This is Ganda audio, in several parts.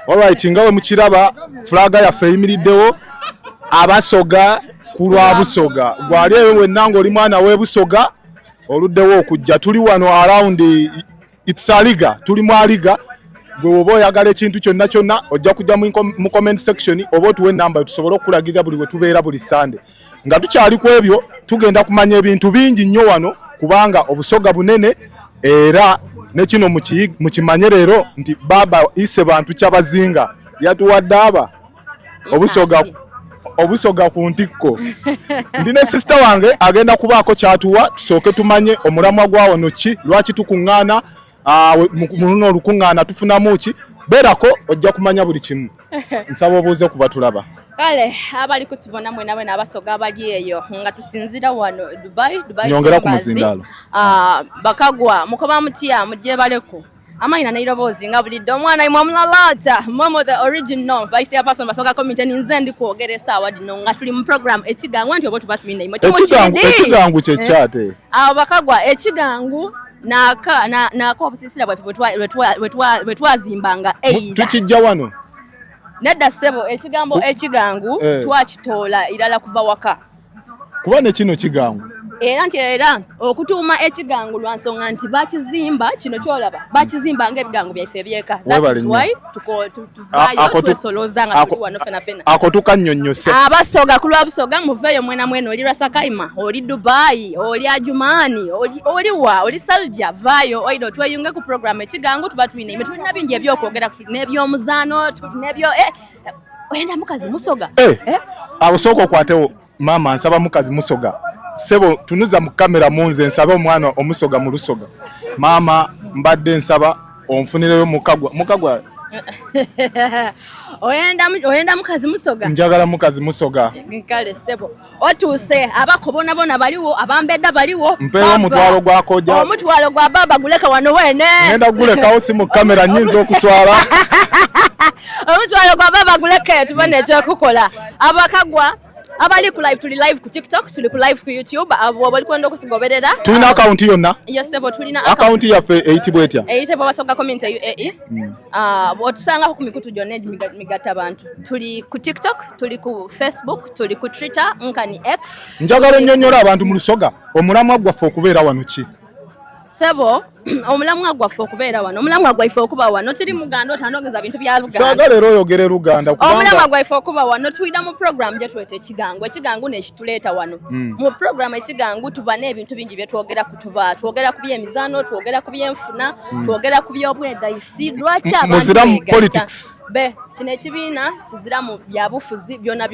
Alright, ngawe mukiraba flaga yaffe eyimiriddewo abasoga ku lwa Busoga. Gwali ewe nango oli mwana we Busoga oluddewo okujja. Tuli wano around Itsaliga, tuli mu aliga. Gwe oba oyagala ekintu kyonna ojja kujja mu comment section oba otuwe namba tusobole okulagira buli we tubeera buli Sunday. Nga tukyali ku ebyo tugenda kumanya ebintu bingi nnyo wano kubanga Obusoga bunene era ne kino mukimanye leero nti baba ise bantu kyabazinga yatuwadde aba Obusoga ku ntikko. Ndine sister wange agenda kubaako kyatuwa tusooke tumanye omulamwa gwa wano ki lwaki tukuŋŋaana muno olukuŋŋaana tufunamu ki beerako ojja kumanya buli kimu. Nsaba obuuze kuba tulaba. Kale abali kutubona mwena n'abasoga abali eyo nga tusinzira wano Dubai nyongera ku muzindaalo. Bakagwa mukoba mutya mujje baleko amaina nairobozi nga bulidde omwana imwe mulalata Momo the original vice person basoga community ninze ndi kuogeresa awadi no nga tuli mu program ekigangu nti obo tubatwine imwe ekigangu kye kyate Bakagwa ekigangu nako obusisira bwetwazimbanga eida tukijja wano nedda sebo ekigangu twakitoola irala kuva waka kuba ne kino kigangu era okutuuma ekigangu lwansonga nti bakizimba kino kyolaba bakizimba ng'ebigangu byaffe ebyeka that is why tuvayo twesoloza nga tuli wano fena ako tukannyonnyose abasoga ku lwa Busoga muveeyo mwena oli Rasakaima oli Dubai oli Ajumani oli Salja vayo oido tweyunge ku program ekigangu tuba tulina bingi ebyokwogera n'ebyomuzaano n'ebyo oyenda mukazi Musoga abusooka okwatewo mama nsaba mukazi Musoga sebo tunuza mu kamera munze nsaba omwana Omusoga mu Lusoga mama mbadde nsaba onfunireyo mukagwa oyenda mukazi Musoga njagala mukazi Musoga kale sebo otuse abakobona bona baliwo abambedda baliwo mpeyo omutwalo gwa koja omutwalo gwa baba guleka wano wene ngenda gulekawo si mu kamera nyinza okuswala omutwalo gwa baba guleka tubone ekyokukola Abakagwa abali ku live tuli live ku TikTok tuli ku live ku YouTube abo bali kwenda okusigoberera tulina account yonna yes sebo tulina account yaffe eyitibwa etya eyitibwa Basoga community UAE otusanga ku mikutu gyonna migata abantu tuli ku TikTok tuli ku Facebook tuli ku Twitter nkani X njagala nnyonnyola abantu mu Lusoga omulamwa gwaffe okubeera wano ki sebo omulamwa gwaffe okubeera wano omulamwa gwaffe okuba wano tiri muganda otandogeza bintu bya Luganda saagala era oyogere Luganda kubanga omulamwa gwaffe okuba wano tuyida mu program gye twete ekigangu nekituleeta wano mu program ekigangu tuba n'ebintu bingi bye twogera twogera ku by'emizaano twogera ku by'enfuna twogera ku by'obwegayisi lwaki abantu politics kino ekibiina kizira mu byabufuzi byonna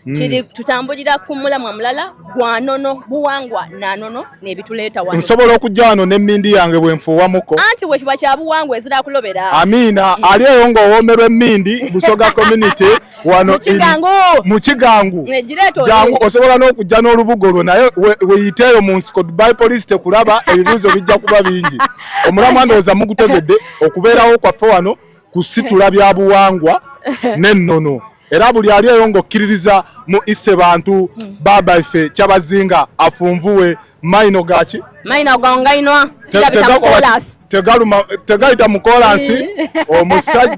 kiri tutambulira ku mulamwa mulala gwanono buwangwa nanono n'ebituleeta wano nsobola okujja wano n'emmindi yange bwenfuuwamuko anti bwe kiba kya buwangwa ezira kulobera amiina ali eyo ng'owoomerwa emmindi Busoga community wano mu kigangu jangu osobola n'okujja n'olubugo lwo naye weyiteeyo mu nsiko Dubai police tekulaba ebibuuzo bijja kuba bingi omulamwa ndowooza mugutegedde okubeerawo kwaffe wano kusitula bya buwangwa n'ennono era buli ali eyo ng'okkiririza mu isse bantu baba ife kyabazinga afunvuwe maino gaki maino gongainwa tegayita mu kolansi omusajja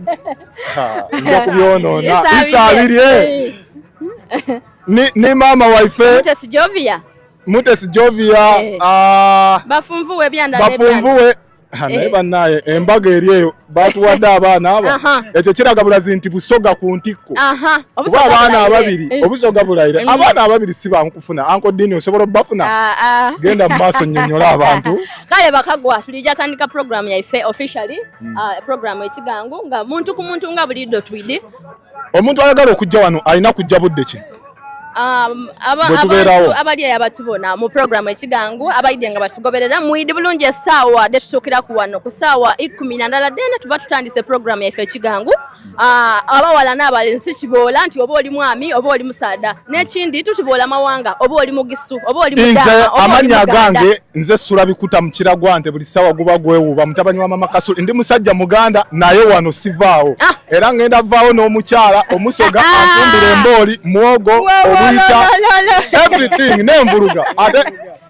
nja kubyonoona isabirye ni mama waife Mutesi Jovia bafunvuwe naye bannaye embaga eri eyo batuwadde abaana aba ekyo kiraga bulazi nti Busoga ku ntikko kuba abaana ababiri Obusoga bulayire abaana ababiri si bankufuna Uncle Dini osobola obbafuna genda mu maaso nnyonnyola abantu kale Bakagwa tulijja tandika program yaife officially program ekigangu nga muntu ku muntu nga buliddo twidi omuntu ayagala okujja wano alina kujja budde ki abali abatubona mu program ekigangu abayidde nga batugoberera muidi bulungi essaawa detutuukira ku wano ku ssaawa 12 dena tuba tutandise program yaffe ekigangu abawala n'abalenzi kiboola nti oba oli mwami oba oli musaada n'ekindi tutiboola mawanga oba oli mugisu oba oli mudama amanya gange nze Sula Bikuta mu Kiragwa nte buli ssaawa guba gwewuuba mutabani wa mama Kasuli ndi musajja muganda naye wano sivaawo era ngenda vaawo n'omukyala Omusoga antumbira embooli mwogo obuyita everything n'envuluga ate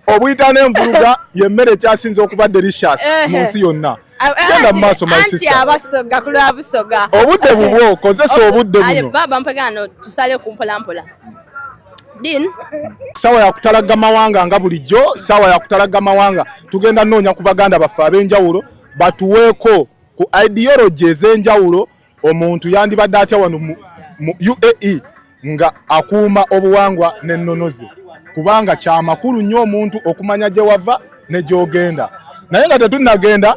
obuyita n'envuluga yemmere ekyasinze okuba delicious mu nsi yonna genda mu maaso my sister abasoga kulwa busoga obudde bubwo kozesa obudde buno baba mpagano tusale kumpolampola din sawa ya kutalaga mawanga nga bulijjo sawa ya kutalaga mawanga tugenda noonya ku baganda baffe ab'enjawulo batuweeko ku ideology ez'enjawulo omuntu yandibadde atya wano mu UAE nga akuuma obuwangwa n'ennonoze kubanga kya makulu nnyo omuntu okumanya gye wava ne gy'ogenda naye nga tetunnagenda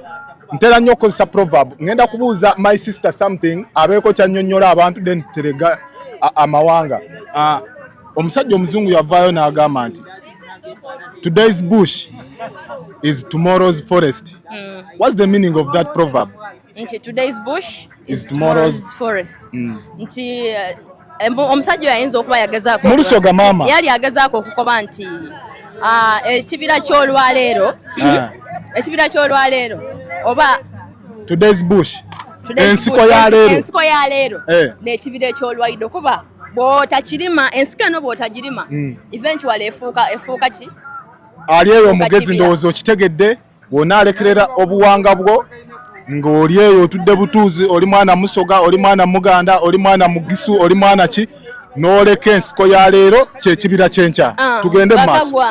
ntera nnyo okukozesa proverb ngenda kubuuza my sister something abeeko kyannyonnyola abantu then terega amawanga omusajja omuzungu yavaayo n'agamba nti today's bush is tomorrow's forest. What's the meaning of that proverb? Today's bush is tomorrow's forest. Nti omusajja yayinza okuba yagezaako mulusoga mama yali agezaako okukoba nti ekibira ky'olwaleero oba today's bush ensiko ya leero n'ekibira eky'olwalidde kuba bw'otakirima ensiko eno bw'otagirima eventually efuuka ki ali eyo omugezi ndowooza okitegedde bw'onaalekerera obuwanga bwo ng'oli eyo otudde butuuzi oli mwana musoga oli mwana muganda oli mwana mugisu oli mwana ki n'oleka ensiko ya leero kyekibira kyenkya tugende mu maaso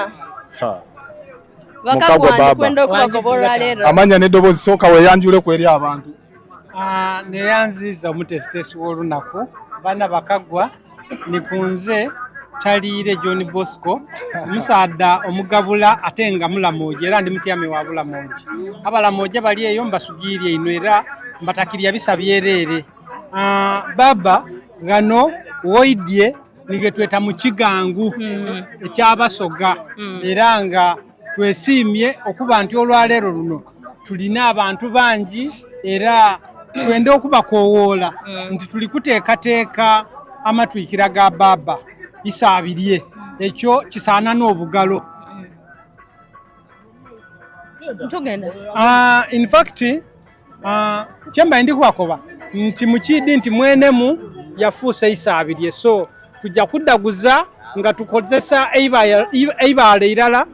amanya n'eddoboozi sooka weeyanjuleko eri abantu neyanziza omutesitesi w'olunaku bana bakagwa nikunze taliire John Bosco musaada omugabula ate nga mulamoje era ndi mutyami wa bulamoje abalamoje bali eyo mbasugiirye ino era mbatakirya bisa byerere baba gano woidye nigetweta mu kigangu ekyabasoga era nga twesimye okuba nti olwaleero luno tulina abantu bangi era twende okubakowoola nti tuli kuteekateeka amatwikira ga baba isaabirye ekyo kisaana n'obugalo in fact kyemba ndi kubakoba nti mukidi nti mwenemu yafuuse isaabirye so tujja kuddaguza nga tukozesa eibaala irala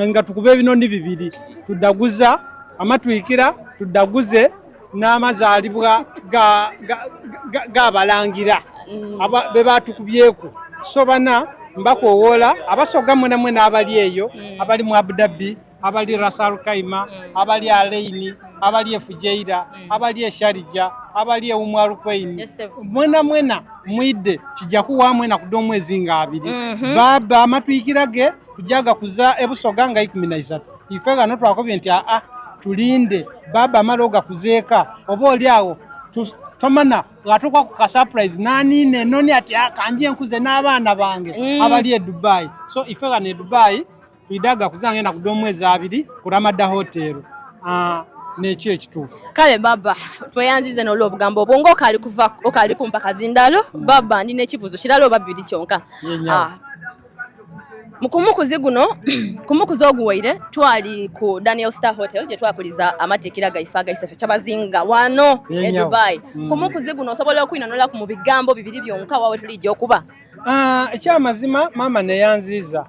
nga tukuba ebinondi bibiri tuddaguza amatwikira tuddaguze n'amazaalibwa g'abalangira be batukubyeku so bana mbakowoola abasoga mwena mwena abali eyo abali mu Abu Dhabi abali Rasal Kaima abali Alaini abali Fujaira abali Sharija abali Umar Queen mwena mwena mwide kijja kuwa mwena kudo mwezi nga abiri baba amatwikirage tujaga kuza ebusoga nga 13 ifega no twakobye nti tulinde baba amaloga kuzeeka oba oli awo tomana gatukwa ku surprise nani ne noni ati kanjye nkuze n'abaana bange abali e Dubai so ifega ne Dubai tuidaga kuzange na kudomwezi abiri ku Ramada Hotel nekyo ekituufu kale baba tweyanzize n'olwobugambo obwo ng'okali kuva okali kumpa kazindalo baba ndi n'ekibuzo kiralo babiri kyonka mukumukuzi guno kumukuzi oguwaire twali ku Daniel Star Hotel gye twakuliza amatekira gaifaga isefe kyabazinga wano e Dubai kumukuzi guno osobola okwinanola ku mubigambo bibiri byonka wawe tulijja okuba ekyamazima mama neyanziza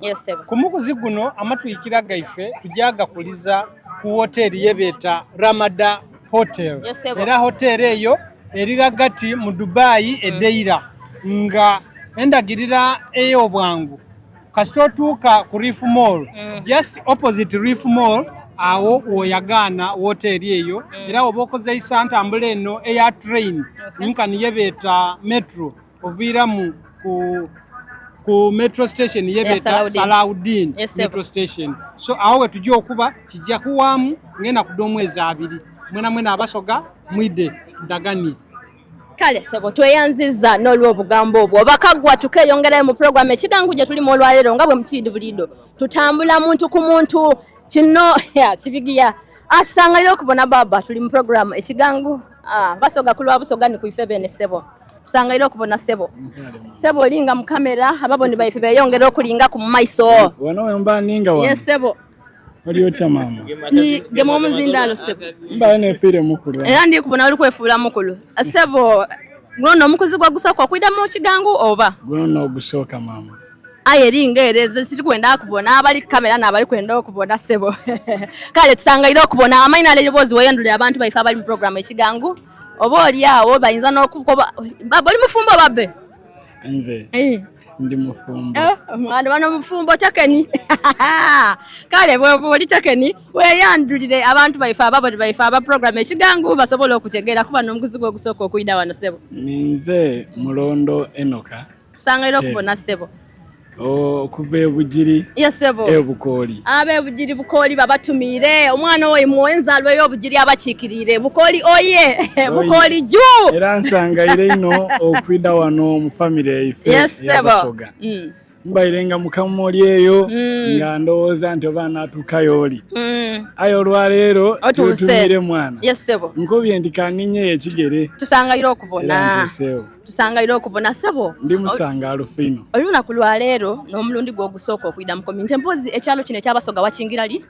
kumukuzi guno amatwikira gaife tujaga kuliza ku hoteli yebeeta Ramada Hotel era hoteli eyo eri gagati mu Dubai edeira nga endagirira eyo bwangu kasitotuuka ku Reef Mall just opposite Reef Mall awo oyagana hoteli eyo era oba okozeisa ntambula eno eya train nkani yebeeta metro ovira mu ku metro station yebeeta Salaudin metro station so awo wetujja okuba kijja kuwamu ngenda kudomwezi abiri mwena abasoga mwide dagani kale sebo tweyanziza n'olwobugambo obwo bakagwa tukeyongerayo mu program ekigangu gye tulimu olwaleero nga bwe mukidi bulido tutambula muntu ku muntu kino kibigiya asangalira okubona baba tuli mu program ekigangu basoga kulwa busoga ni kuife bene sebo tusangalira okubona sebo olinga mu kamera ababoni baife beyongera okulinga ku maiso wano mba ninga wano sebo oli otya mama ni gemo muzindalo sebo mba nefire mukulu era ndi kubona oli kwefuula mukulu sebo ngono omukuzi gwa gusooka kwida mu kigangu oba ngono ogusooka mama aye ringereze siri kwenda kubona abali kamera n'abali kwenda okubona sebo kale tusangaire okubona amaina leyo bozi weyandule abantu baifa abali mu program ekigangu oba oli awo bayinza n'okukoba bali mufumbo babbe nze ndi mufumbo mwana bano mufumbo takeni kale bwoli takeni weyandulire abantu baifa ababali baifa aba program ekigangu basobola okutegera kuba n'omuguzi gwo gusooka okuyida wano sebo ninze Mulondo Enoka tusangaire okubona sebo kuva ebugiri yesebo ebukoli abebugiri bukoli babatumire omwana oyo muwenza alweyo obugiri abakikirire bukoli oye bukoli juu era nsangaire ino okwida wano mu family ife yabasoga mbayirenga mukamoli eyo nga ndowooza nti oba natuukayo oli ayo olwaleero tutumire mwana yesebo nkobye ndikaninye ekigere tusangaire okubona sebo ndi musangaalo fino olunaku lwaleero n'omulundi gw'ogusooka okwida mu community mpozi ekyalo kino ekyabasoga wakingira li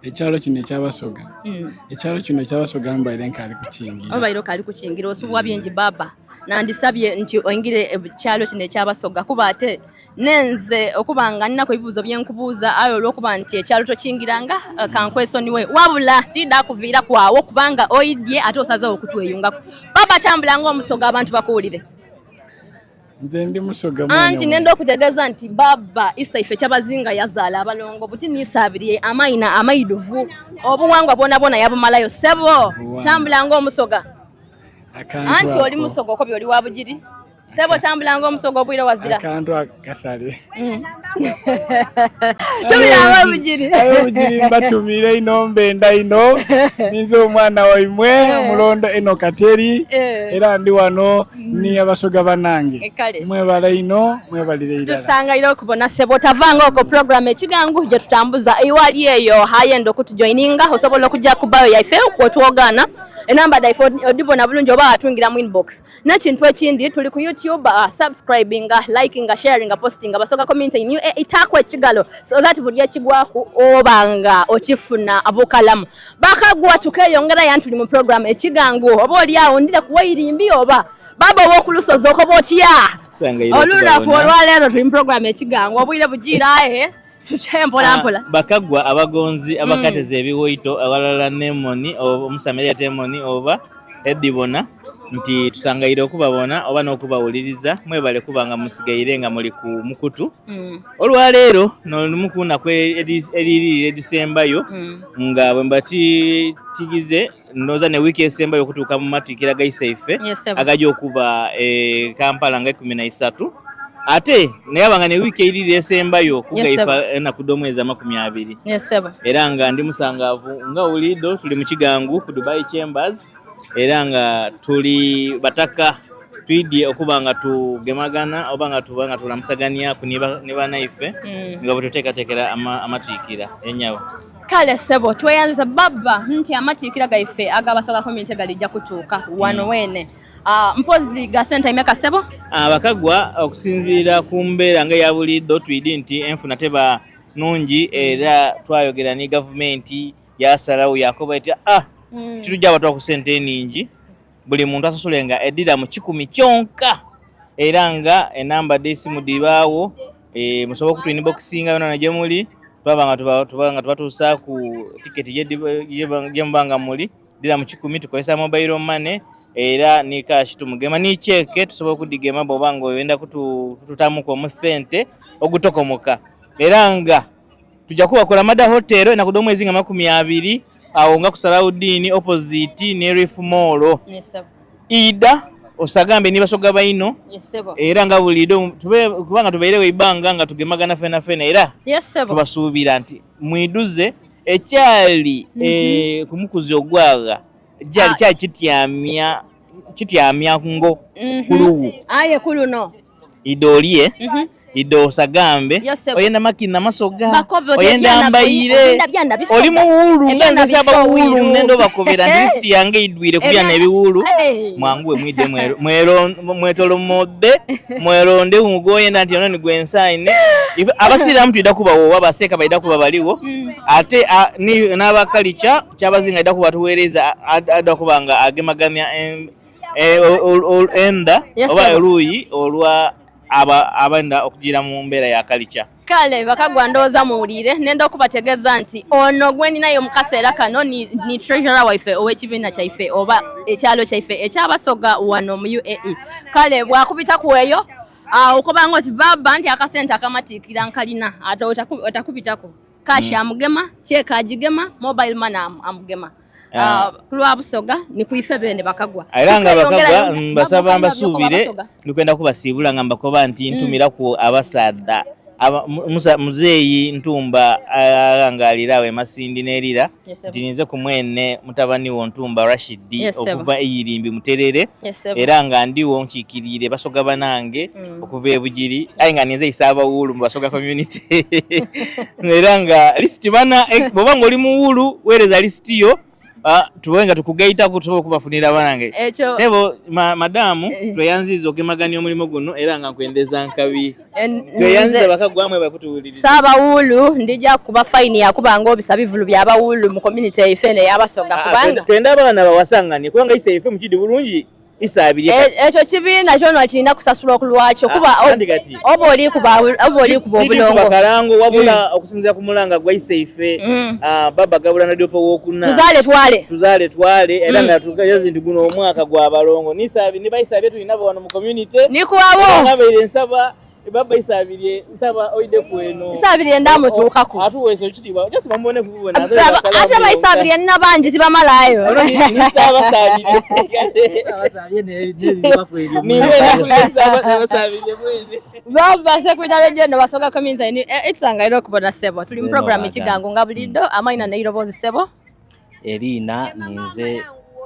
ekyalo kino ekyabasoga ekyalo kino ekyabasoga mbaire nkali kukingira obaire kali kukingira osubwa byenji baba nandisabye nti oingire ekyalo kino ekyabasoga kuba ate nenze okubanga nina ko ebibuzo byenkubuuza ayo olwokuba nti ekyalo tokingiranga kankwesoniwe wabula tida kuviira kwawo kubanga oyidye ate osazeewo okutweyungako baba tambulanga omusoga abantu bakuwulire nze ndi musoga mwana anti nenda okutegeeza nti baba isaife kyabazinga yazaala abalongo buti nisaabiriye amaina amaiduvu obuwangwa bwona yabumalayo sebo tambulanga omusoga anti oli musoga okobi oli wabugiri sebo tambulanga omusoga obwire wazira akantu akasale tumira abugiri batumire ino mbenda ino ninze omwana waimwe Mulondo Enoka Teri era ndi wano ni abasoga banange mwebala ino mwebalire irala tusangaire okubona sebo tavanga oko program ekigangu je tutambuza iwali eyo hayendo kutujoininga osobola okujja kubayo yaife kwotwogana enamba da odibona bulungi oba atungira mu inbox na kintu ekindi tuli ku YouTube subscribing liking sharing posting abasoga community new itakwe kigalo so that buli ekigwaku obanga okifuna abukalamu bakagwa tukeyongera yantuli mu program ekigangu oba oli awo ndira kuwairimbi oba baba wokulusozo okobotiya olula polwalero tuli mu program ekigangu obwire bugira mpola bakagwa abagonzi abakateze ebiwoito awalala nemoni omusameria temoni oba edibona nti tusangaire okubabona oba n'okubawuliriza mwebale kubanga musigaire nga muli ku mukutu olwaleero n'olumukuna eriri edisembayo nga bwembati tigize ndoza ne wiki esembayo okutuuka mu matikira gaisaife agajja okuba Kampala nga 13 ate nayabanga ne wiki eriri esembayo kugaifa enaku d'omwezi 20 era nga ndi musangavu nga ulido tuli mu kigangu ku Dubai Chambers era nga tuli bataka twidye okubanga tugemagana obanga tubanga tulamusagania kuniba naife nga batuteekateekera amatikira enyawo kale sebo tweyanza baba nti amatikira gaife agabasoga community galijja kutuuka wano wene mpozi ga center imeka sebo bakagwa okusinziira ku mbeera nga ya bulido twidi nti enfuna teba nungi era twayogera ni government yasalawo yakoba eti kitujja abatwa ku sente eningi buli muntu asosolenga edira mu 10 kyonka era nga enamba d'esimu dibaawo musobola okutu inboxinga yona na jemuli twabanga tubatuusa ku ticket yembanga muli dira mu 10 tukozesa mobile money era ni cash tumugema ni cheque tusobola okudigema bobanga oyenda kututamuko mu fente ogutokomoka era nga tujja kubakola Mada Hotel na kudomwezi nga 20 awo nga ku Salaudini opposite ne Reef Mall ida osagambe ni basoga baino era nga bulido kubanga tubeerewo ibanga nga tugemagana fena era tubasuubira nti mwiduze ekyali kumukuzi ogwaga jali kya kityamya ngo kuluwu aye kuluno idolie ido sagambe oyenda makina masoga oyenda mbayire oli muwulu nganze saba wulu nendo bakobera list yange idwire kubyana ebiwulu mwanguwe mwide mwetolo mode mweronde umugoyenda nti yona ni gwensaine abasira mtu idakuba wo abaseka baida kuba baliwo ate ni nabakalicha kyabazinga idakuba tuwereza adakubanga agemagamya enda oba eruyi olwa abanda okugira mu mbeera ya culture. Kale bakagwa ndooza muwulire nenda okubategeeza nti ono gwe ninayo mu kaseera kano ni treasurer waife ow'ekibiina kyaife oba ekyalo kyaife ekyabasoga wano mu UAE. Kale bwakubita ku eyo okubanga oti baba nti akasente akamatiikira nkalina ate otakubitako kashi amugema check agigema mobile money amugema. Kulwa busoga ni kuife bene bakagwa era nga bakagwa mbasaba mbasuubire ndikwenda kubasiibula ngamba koba nti ntumira ku abasada muzeeyi Ntumba alangalirawe Masindi nerira ntinze ku mwene mutabani wo Ntumba Rashidi okuva eyirimbi muterere era nga ndiwo nkiikirire basoga banange okuva ebugiri ayi nga ninze isaba wulu mu basoga community era nga list bana bobanga oli mu wulu wereza list yo tuwenga tukugaita kutuba kubafunira banange sebo madamu tweyanziza okemagania omulimo guno era nga nkwendeza nkabi tweyanziza bakagwamwe bakutuwuliriza saba wulu ndija kuba fine yakubanga obisabivulu byaba wulu mu community efene yabasoga kubanga twenda abana bawasanganye kubanga isefe mu kidi bulungi isabiri ekyo kibiina kyono akirina kusasula okulwakyo kuba oba oli kuba obulongo bakalango wabula okusinzira ku mulanga gwa isefe baba gabula na dopo wokuna tuzale twale era nga tukayazi ndiguno omwaka gwa balongo nisabi ni baisabye tulina bano mu community nikuwabo ngabere nsaba baba isabiriye nsaba oide kweno isabiriye ndamu tukako atuweso kitiba just bambone kubona ate baisabiriye nabanji tibamalayo nisaba sabiriye baba secretary general basoga community itsanga iro kubona sebo tuli mu program ikigango ngabulido amaina na irobozi sebo Elina ninze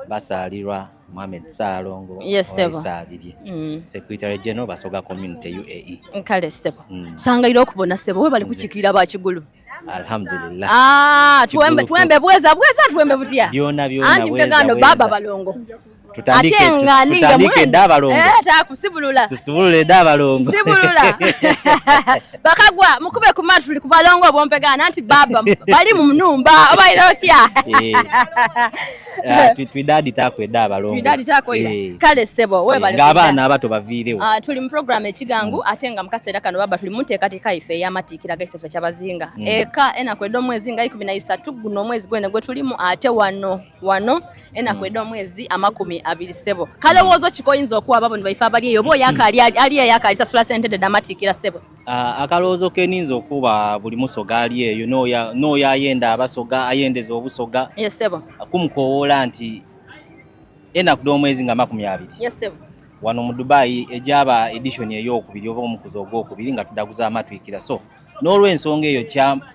basalirwa Mohamed Salongo oisabiriye secretary general basoga community UAE nkale sebo sanga iro kubona sebo we bali kuchikira bakigulu alhamdulillah tuembe bweza tuembe butia byona anti mtegano baba balongo tutandike dabalongo kusibulula tusibulule dabalongo sibulula bakagwa mukube kumatu tuli kubalongo bompegana anti baba bali mu mnumba oba irosya twidadi takwe dabalongo kale sebo we bali ngabana abato bavirewo tuli mu program ekigangu atenga mukasera kano baba tuli muteekateeka ife yamatikira gaisefe kyabazinga eka enakwedo mwezi nga 13 guno mwezi gwene gwe tulimu ate wano enakwedo mwezi amakumi abiri sebo kale wozo kikoyinza okuwa babo nibaifa bali eyo bo yakali ali yakali sasula sente de damatikira sebo akalozo keninza okuba buli musoga ali eyo no yayenda abasoga ayendeza obusoga sebo kumukoola nti enakwedo mwezi nga 20 sebo wano mu Dubai ejaba edition ey'okubiri oba omukuzo ogwokubiri nga tudaguza amatwikira so n'olw'ensonga eyo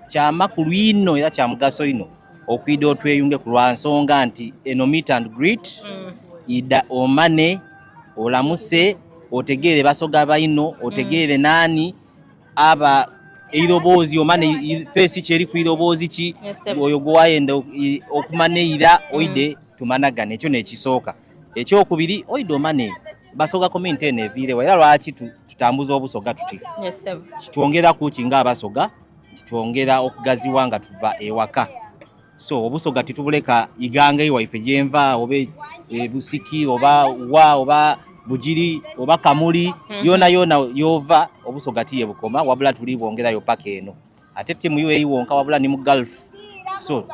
kya makulu ino era kya mugaso ino okwida otweyunge ku lwansonga nti eno meet and greet ida omane olamuse otegere basoga baino otegere nani aba eirobozi omane face cheri kwirobozi ki oyo gwayenda okumaneira oide tumanagane ekyo nekisooka ekyokubiri oide omane basoga community nevire era lwaki tutambuza obusoga tuti kitwongera ku kinga abasoga kitwongera okugaziwa nga tuva ewaka so obusoga titubuleka iganga iwaife jenva obe busiki oba bujiri oba kamuli yona yova obusoga tiye bukoma wabula tuli bwongera yo paka eno ate timu UAE wonka wabula ni mu Gulf so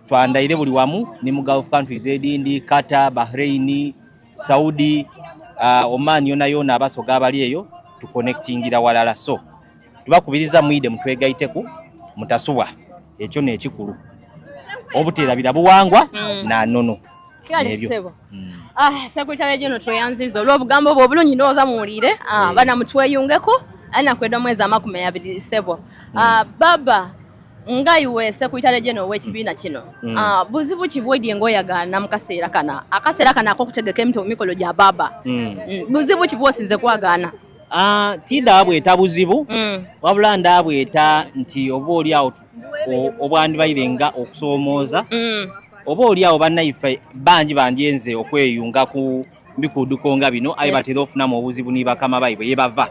twandaire buli wamu ni mu Gulf countries edindi Qatar, Bahrain, Saudi, Oman yona abasoga abali eyo tu connectingira walala so tubakubiriza muide mutwegaiteku mutasuwa ekyo nekikulu obuterabira buwangwa na nono nebyo secretary general tweyanziza olw'obugambo bwo bulungi ndowooza muwulire bana mutweyungeko anakwedda mwezi 20 sebo baba ngaiwe secretary general w'ekibiina kino buzibu ki bw'odye ng'oyagana mu kaseera kana akaseera kana ak'okutegeka emikolo gya baba buzibu ki bw'osinze kwagaana tida bweta buzibu wabula ndabweta nti oba oli awo obwandi bayirenga okusoomooza oba oli awo bannaife bangi bandyenze okweyunga ku bikuduko nga bino ayi batera ofunamu obuzibu ni bakama baibwe yebava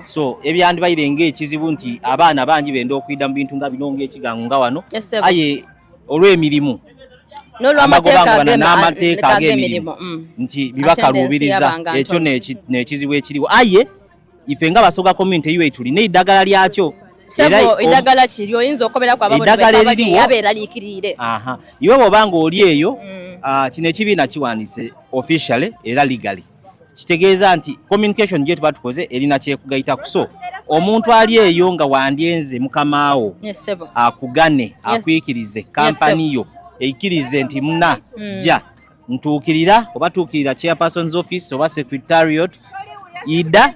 so ebyandi bayirenga ekizibu nti abaana bangi benda okwida mu bintu nga bino ng'ekigango nga wano aye olw'emirimu n'amateeka ag'emirimu nti bibakaluubiriza ekyo n'ekizibu ekiriwo aye ife nga Basoga community UA tulina eddagala lyakyo. Sebo idagala kiryo yinza okobera kwa babone yabera likirire. Aha. Iwe bobanga oli eyo kino ekibiina kiwandiise officially era legally. Kitegeeza nti communication gye tuba tukoze erina kyekugayita kuso omuntu ali eyo nga wandyenze mukamaawo akugane akwikirize kampani yo eikirize nti muna ja ntuukirira oba tuukirira chairperson's office oba secretariat ida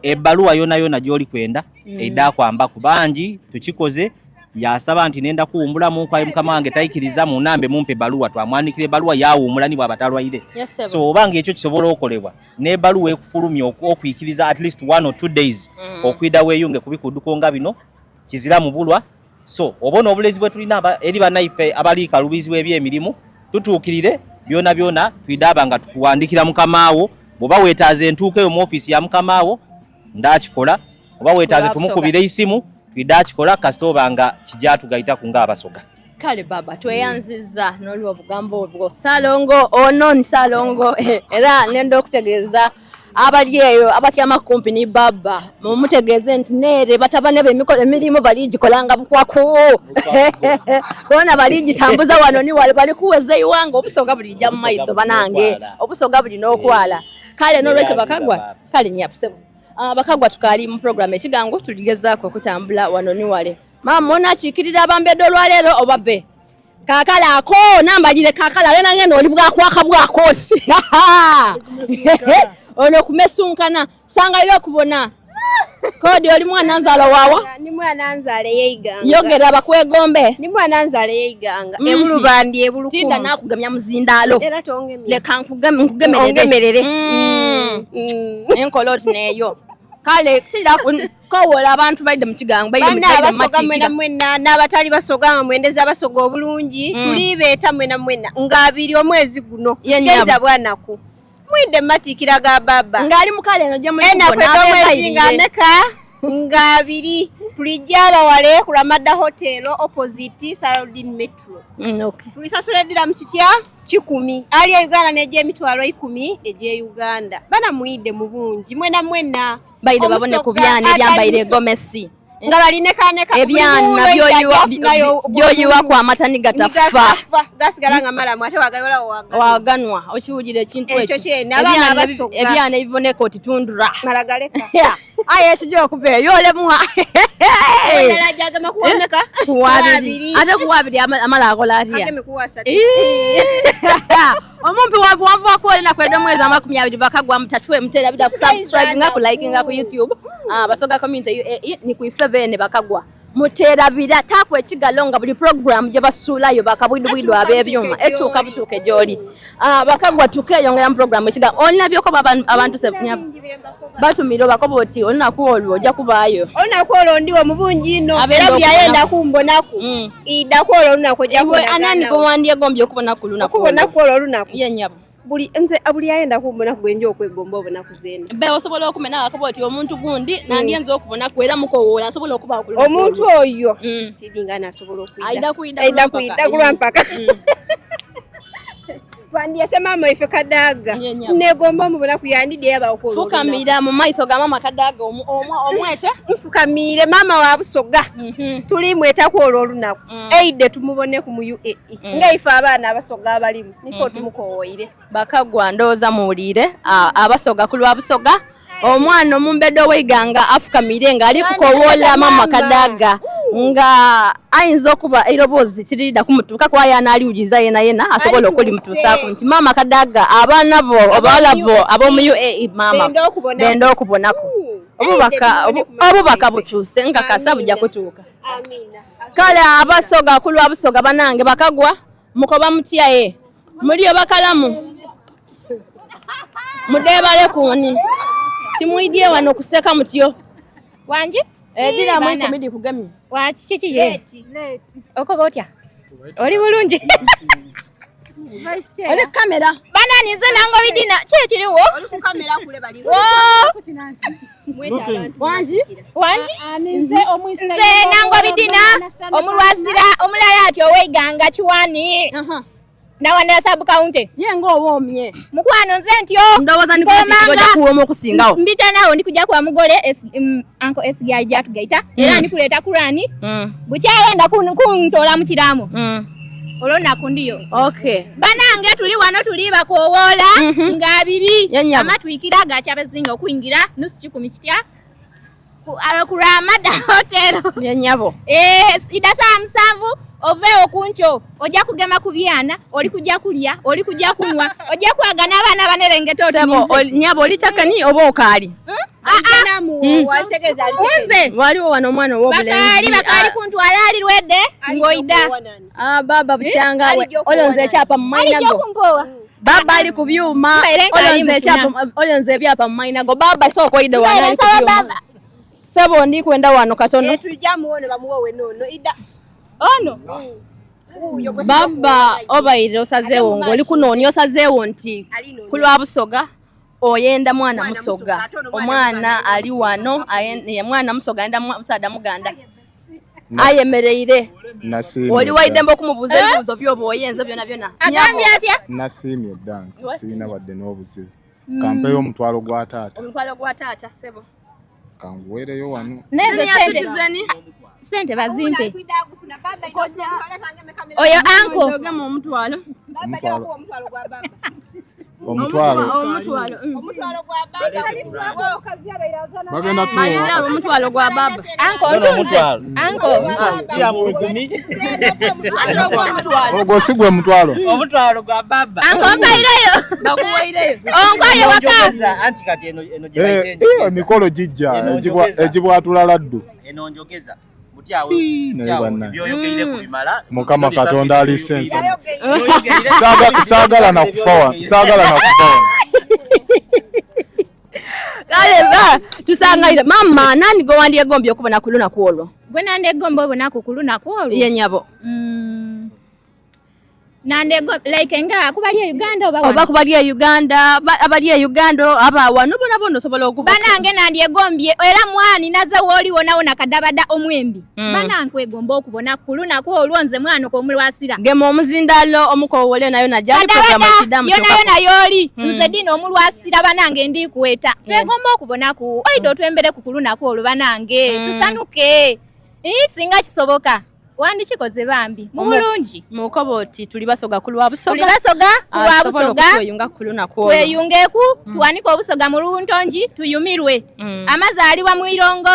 ebbaluwa yona gy'oli kwenda edda kwamba kubangi tukikoze yasaba nti nenda kuwumbulamu kwa mukama wange tayikiriza munambe mumpe baluwa twamwandikire baluwa yawuumula ni bwabatalwaire. So obanga ekyo kisobola okolebwa ne baluwa ekufulumya okuyikiriza at least 1 or 2 days okwida weeyunge kubikudduko nga bino kizira mu bulwa. So obona obulezi bwe tulina eri banaife abali kalubizibwa ebyemirimu tutuukirire byona twidaba nga tukuwandikira mukamaawo bwoba weetaaze entuuko mu office ya mukamaawo ndakikola oba weetaaze tumukubire isimu twidakikola kasitoba nga kijja tugayita kunga Abasoga. Kale baba tweyanziza n'oliwo bugambo bwo Salongo ono ni Salongo era nendo okutegeeza abali eyo abatyama company baba mumutegeeze nti nere batabane b'emikola emirimu baligikolanga bukwaku bona baligitambuza wano ni wali bali kuweza iwanga Obusoga bulijja mu maiso banange Obusoga buli n'okwala kale n'olwekyo Bakagwa kale nyapusebo Bakagwa tukali mu program ekigangu tuligezaako okutambula wano ni wale mama ona chikirira bambedo lwalero obabe kakala ako nambalire kakala lena ngene oli bwakwaka bwakosi ono kumesunkana sangalira kubona kodi oli mwana nzalo wawa ni mwana nzale yeiganga yogera bakwegombe ni mwana nzale yeiganga ebulubandi ebuluku tinda nakugamya muzindalo era tongemye leka nkugemerere enkoloti neyo kale sira kowola abantu baide mu kigango baide Abasoga mwena n'abatali Basoga mwendeza Abasoga obulungi tulibeeta mwena nga 2 omwezi guno kugeza bwanaku mwinde matikira ga baba ngali mukale no je muri kubona mwezi nga meka nga 2 tulijaba wale ku Ramada Hotel opposite Saladin Metro. Okay. Tulisasula dira mu kitya 10 ali Uganda neje emitwalo 10 eje Uganda bana muide mu bungi mwena baide babone ku byane byambaire gomesi nga balineka ebyana byoyiwa kwa matani gatafa gasigala mala mwate waganwa okiwujire ekintu ekyo ebyana ebiboneka otitundura malagaleka aye sijo kupe yole mwa wala jaga makuwameka kuwabiri ate kuwabiri amala akola atia ate mekuwasa omumpi wavu akolena kweda mwezi 20 Bakagwa mtatwe mtera bida subscribe nga ku like nga ku YouTube Basoga community ni kuife bene Bakagwa mutera bida takwe ekigalonga buli program je basulayo bakabwidubwidu abebyuma etuka butuke joli Bakagwa tukeyongera mu program ekiga olina byoko abantu sefunya batumiro bakoboti olina kuolwo ojja kubayo olina kuolwo ndiwo mubungi no era byayenda kumbonaku ida kuolwo olina kujja kuolwo anani ko wandye gombye okubona kuluna kubona kuolwo olina yenyabo buli nze abuli ayenda kumbona kugwenje okwegomba obona kuzenda be osobola okumena akoboti omuntu gundi nandi enzo okubona kwera mukowola asobola okuba okuluna omuntu oyo tidingana asobola okuida aida kuida kulwampaka Kwandi asema mama ife Kadaga negomba mubona kuyandide yaba okolo fukamira mu maiso ga mama Kadaga omwete fukamire mama wa Busoga tuli mweta ko ololunaku eide tumubone ku mu UAE nga ife abana Abasoga abalimu nifo tumukowoire Bakagwa ndoza muwulire Abasoga kulwa Busoga omwana omumbedo weiganga afukamire nga ali kukowola mama Kadaga nga ayinza okuba irobozi kirida kumutuka kwa yana ali ujiza yena asobola okuli mutusako nti mama Kadaga abana bo abalabo abo mu UAE mama bendo okubonako obubaka butuse nga kasabu ja kutuka amina kale Abasoga kulwa Busoga banange Bakagwa mukoba mutyaye muliyo bakalamu mudebale kuni timuidie wano kuseka mutyo wanje dira mu komedi kugamye wa chichi ye oko botya oli bulungi ole kamera bana nize nango bidina chechiriwo oli ku kamera kule bali wanje nze nango bidina omulwazira omulala ati oweiganga kiwani Nawana sub county yengo obomye mukwano nze ntyo ndowoza ndi kuja kuwoma okusingawo mbita nawo ndi kuja kwa mugole Uncle SGI jatu gaita era ndi kuleta kurani bukyayenda kuntola mu kiramu olona kundiyo okay banange tuli wano tuli bakowola ngabiri amatwikira gachabazinga okuingira nusu 10 kitya ku Ramada Hotel yenyabo idasa msanvu ove okuncho oja kugema kubyana oli kujja kulya oli kujja kunwa oja kwagana abana banerengeta otimize nyabo olitakani oba okali namu washegeza unze waliwo wano mwana w'obulenzi bakali kuntwala ali lwedde ngoida baba bukyanga olonze ekyapa mu mainago baba ali ku byuma olonze ebyapa mu mainago baba soko ide wana sabo ndi kwenda wano katono tujja muone bamuwowe nono ida ono baba obaire osazeewo ng'oli kunooni osazeewo nti kulwa busoga oyenda mwana musoga omwana ali wano mwana musoga ayenda musaada muganda ayemereire oli waidemba okumubuuza ebibuuzo byoba oyenze byona agambye atya nasiimye dance siina wadde n'obuzibu kampeyo omutwalo gwa taata sebo kanguweereyo wano sente bazimpe oyo anko omutwalo gwa baba ogwo si gwe mutwalo gwa baba onkoye wakaza anti kati eno emikolo gijja egibwatula laddu eno njogeza Mukama Katonda ali sensa saagala nakufa kale tusangaire mama nani go wandye gombi okubona kuluna kwolwo gwe nande gombo obona kuluna kwolwo yenyabo nande go like nga kubali Uganda oba kubali Uganda abali Uganda aba wano bono sobola okuba banange nandye gombye era mwani naza woli wonawo nakadabada omwembi banange egomba okubona kuluna kwolwo nze mwana ko omulwasira gemo omuzindalo omukowole nayo najali program kidamu yona yoli nze dino omulwasira banange ndi kuweta twegomba okubona ku oido twembere ku kuluna kwolwo banange tusanuke singa kisoboka wandi kikoze bambi mu bulungi mukoboti tuli basoga kulwa busoga tweyunga kuluna kwolwo tweyungeku tuwanike obusoga mu luntonji tuyumirwe amazaaliwa mu irongo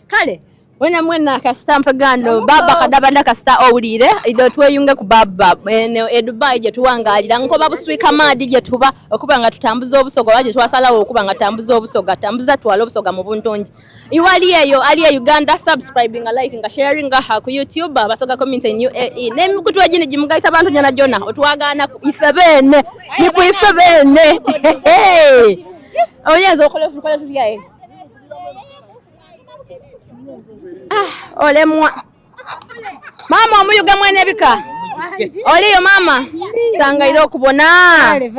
kale wena mwena kastampa gando baba kadabanda kasta owulire ido tweyunge ku baba e Dubai je tuwangalira nkoba buswika madi je tuba okuba nga tutambuza obusoga waje twasalawo okuba nga tambuza obusoga tambuza twala obusoga mu buntonji iwali eyo ali Uganda subscribing liking sharing ku YouTube abasoga comment in UAE nemikutu ajini jimugaita abantu nyana jona otwagana ife bene ni ku ife bene oyenza okola tuyae olemwa mama omuyuga mwene bika oliyo mama sangaire okubona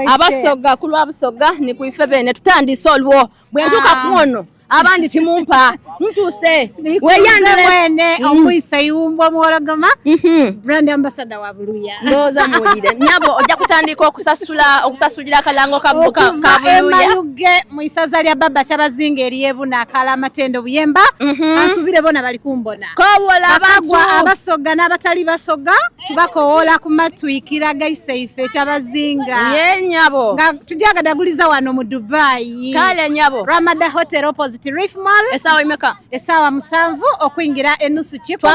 abasoga kulwa busoga ni kuife bene tutandise olwo bwentuka kuono abandi timumpa ntuse weyandele mwene omwisa yumbo mwologoma brand ambassador wa Buluya ndoza mulire nyabo ojja kutandika okusasulira kalango ka Buluya yuge mwisaza lya baba chabazinga eriyebuna kala matendo buyemba asubire bona bali kumbona kowola abantu abasoga n'abatali basoga tubakowola ku matwikira gaiseife chabazinga nyabo nga tujaga daguliza wano mu Dubai kale nyabo Ramada Hotel opposite Reef Mall esawa imeka esawa musanvu okuingira enusu chiko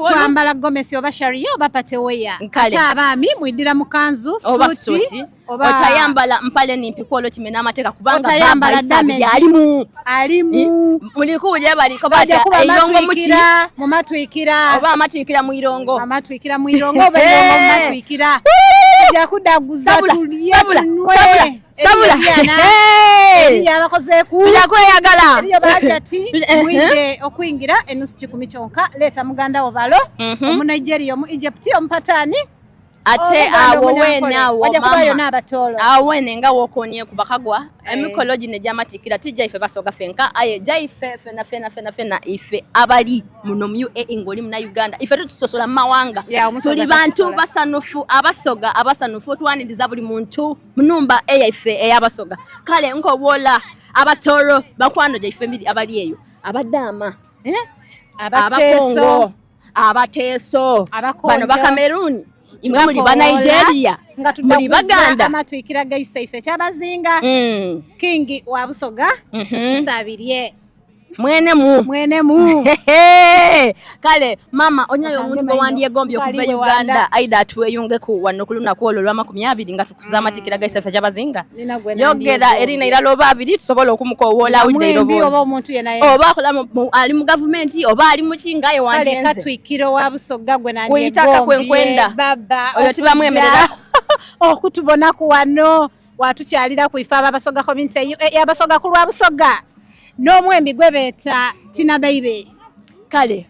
twambala gomesi oba sharia oba pateweya ata abami mwidira mukanzu suti otayambala mpale nimpi kwolo kimena amateka kubanga otayambala damage alimu mulikuje baliko bacha eyongo muchi mu matwikira oba amatwikira mu irongo oba matwikira ja kudaguza tuliye sabula yabakoze ku yakweyagala iyo bajati mwide okuingira enusu 10 kyonka leta muganda wo balo mu Nigeria mu Egypt omupatani ate awo wena wo mama awene nga wokonye kubakagwa emikoloji ne jamatikira tija ife basoga fenka aye jaife fena ife abali muno mu ngoli mu Uganda ife tusosola mawanga tuli bantu basanufu abasanufu twaniriza buli muntu munumba ife eyabasoga kale nko bola abatoro bakwano jaife mbiri abali eyo abadama abateso bano ba Cameroon imwe muri ba Nigeria muri Baganda amatwikira gaisa ife cyabazinga King wa Busoga isabiriye mwene mu kale mama onyayo omuntu bawandiye gombye okuva Uganda aida atweyunge ku wano kuluna kwolo lwa 20 nga tukuzama tikira gaisa ife cyabazinga yogera erina iralo babiri tusobola okumukowola awide irobozi oba kola ali mu government oba ali mu kingaye wandenze kale katwikiro wa Busoga gwe nandi kuitaka kwenkwenda baba oyo tibamwemerera okutubona ku wano watukyalira ku ifa abasoga community yabasoga ku lwa Busoga n'omwembi gwebeta tina baby kale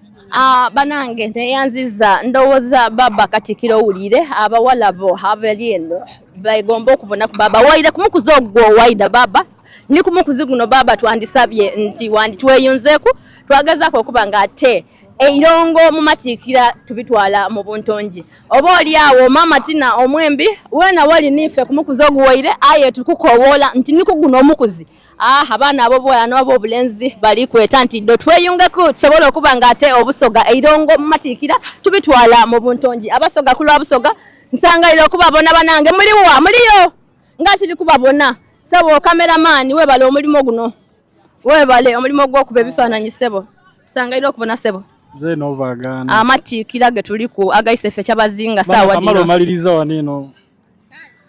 banange neyanziza ndowoza baba katikiro ulire abawalabo abaliendo bayigomba okubona ku baba waida kumukuzogwo waida baba ni kumukuziguno baba twandisabye nti wandi tweyunzeku twagazako okubanga ate eirongo mu matikira tubitwala mu buntonji oba oli awo mama tina omwembi wena wali nife kumukuzogwoire aye tukukowola nti nikuguno omukuzi abana abo bwala n'abo bulenzi bali kweta nti do tweyungeku tusobola okubanga ate obusoga eirongo mu matikira tubitwala mu buntonji abasoga kulwa Busoga nsangalira okubabona banange muliyo nga siri kubabona sabo cameraman webale omulimo guno webale omulimo gwo kuba ebifaananyi sebo nsangalira okubona sebo zeno bagana amatikira getuliku agaisefe kyabazinga sawa dino amalo maliriza wanino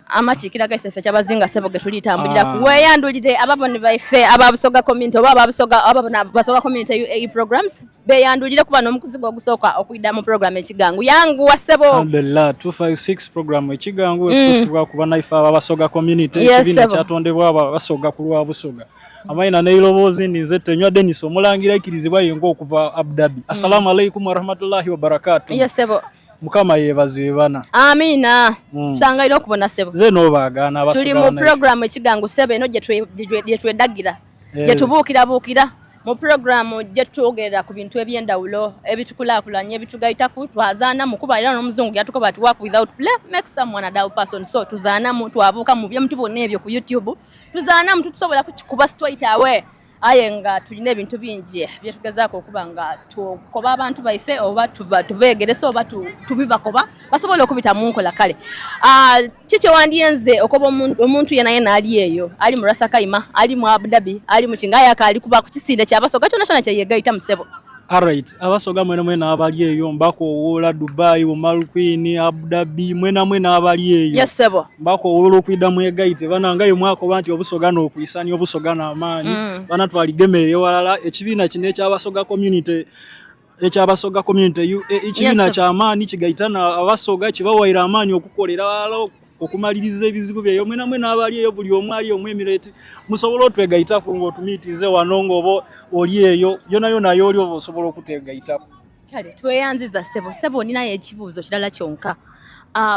amatikira gaisefe kyabazinga sebo getulitambulira kuweyandulire ababoni baife ababusoga community oba ababusoga ababona basoga community UAE programs beyandulire kuba nomukuzigo gusoka okuida mu program ekigangu yangu wasebo alhamdulillah 256 program ekigangu ekusibwa kuba naifa abasoga community ekibina kyatondebwa abasoga kulwa Busoga amaina neilobozi ninze tenywa Denis omulangira ikirizibwa yengo okuva Abu Dhabi assalamu alaykum wa rahmatullahi wa barakatuh yesebo mukama yebaziwe bana amina sangaira okubona sebo zeno bagana abasoga tuli mu program ekigangu sebo eno je twedagira je tubukira mu program je twogera ku bintu ebyendawulo ebitukulakulanye ebitugaita ku twazana mu kuba era n'omuzungu yatukoba to work without play make someone a dull person so tuzana mu twabuka mu bye mutubone ebyo ku YouTube tuzana mu tusobola kuba straight away ayenga tulina ebintu bingi byetugezaako okubanga tukoba abantu baife oba tubegeresa oba tubibakoba basobola okubita mu nkola kale kiki wandiyenze okoba omuntu yena ali eyo ali mu Rasakaima ali mu Abu Dhabi ali mu Kingaya ali kuba ku kisinde kyabasoga kyona kyeyegaita musebo alright abasoga mwena abali eyo mbako wola Dubai Omal Queen Abu Dhabi mwena abali eyo yes sebo mbako wola kwida mwegaite bana ngayo mwako banti obusoga no kuyisani obusoga na amani bana twaligemereye walala ekibina kine kyabasoga community ekyabasoga community ekibina kya amani kigaitana abasoga kibawaira amani okukolera walo okumaliriza ebizibu bye mwena abali eyo buli omwali omwemirate musobola otwegaita ku ngo tumitize wanongo bo oli eyo yona yoli obosobola okutegaita kale tweyanziza sebo nina ekibuzo kirala kyonka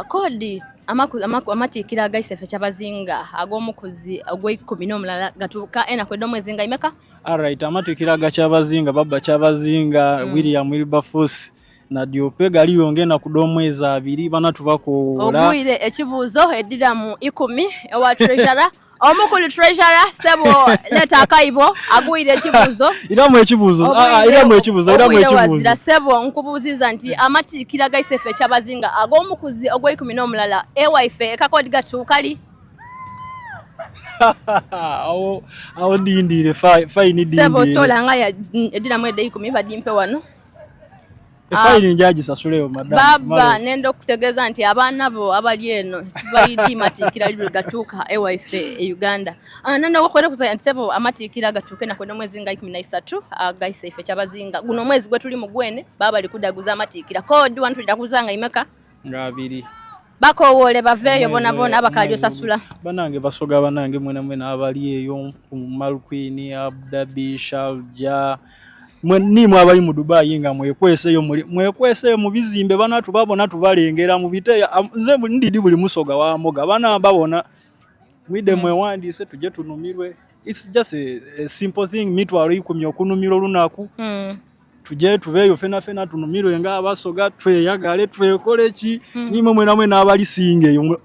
kodi amatikira agaisefe kyabazinga ag'omukuzi ogw'ekumi gatuuka kwedda omwezi nga imeka alright amatikira agakyabazinga baba kyabazinga William Wilberforce na diope gali yongena kudomwezi 2 bana tubakola obwire ekibuzo edira mu 10 ewa treasurer omukulu treasurer sebo leta akaibo agwire ekibuzo iramu ekibuzo sebo nkubuziza nti amatikira gaisefe kyabazinga ag'omukuzi ogw'ekumi ewife kakodi gatukali awo dindire fine dindire sebo tolanga ya edira mu 10 badimpe wano Efaili njaji sasuleyo madam baba nendo kutegeza nti abana bo abali eno bayidi matikira liru gatuka ewife Uganda nando gokwere kuzaya nsebo amatikira gatuke na kwenda mwezi nga 13 gaise ife kyabazinga guno mwezi gwe tuli mugwene baba likudaguza amatikira kodi wantu lidakuzanga imeka nga 2 bako wole baveyo bona abakalyo sasula banange basoga banange mwena abali eyo Omal Queen Abu Dhabi Sharjah nimwe abali mu Dubai nga mwekweseyo mu bizimbe bana tubabona tubalengera mu biteya nze ndidi buli musoga wa moga bana babona mwide mwewandise tuje tunumirwe. It's just a simple thing. Mitwalo 10 okunumira olunaku tuje tubeyo fena tunumirwe nga abasoga tweyagale twekole ki nimwe mwe n'abali singe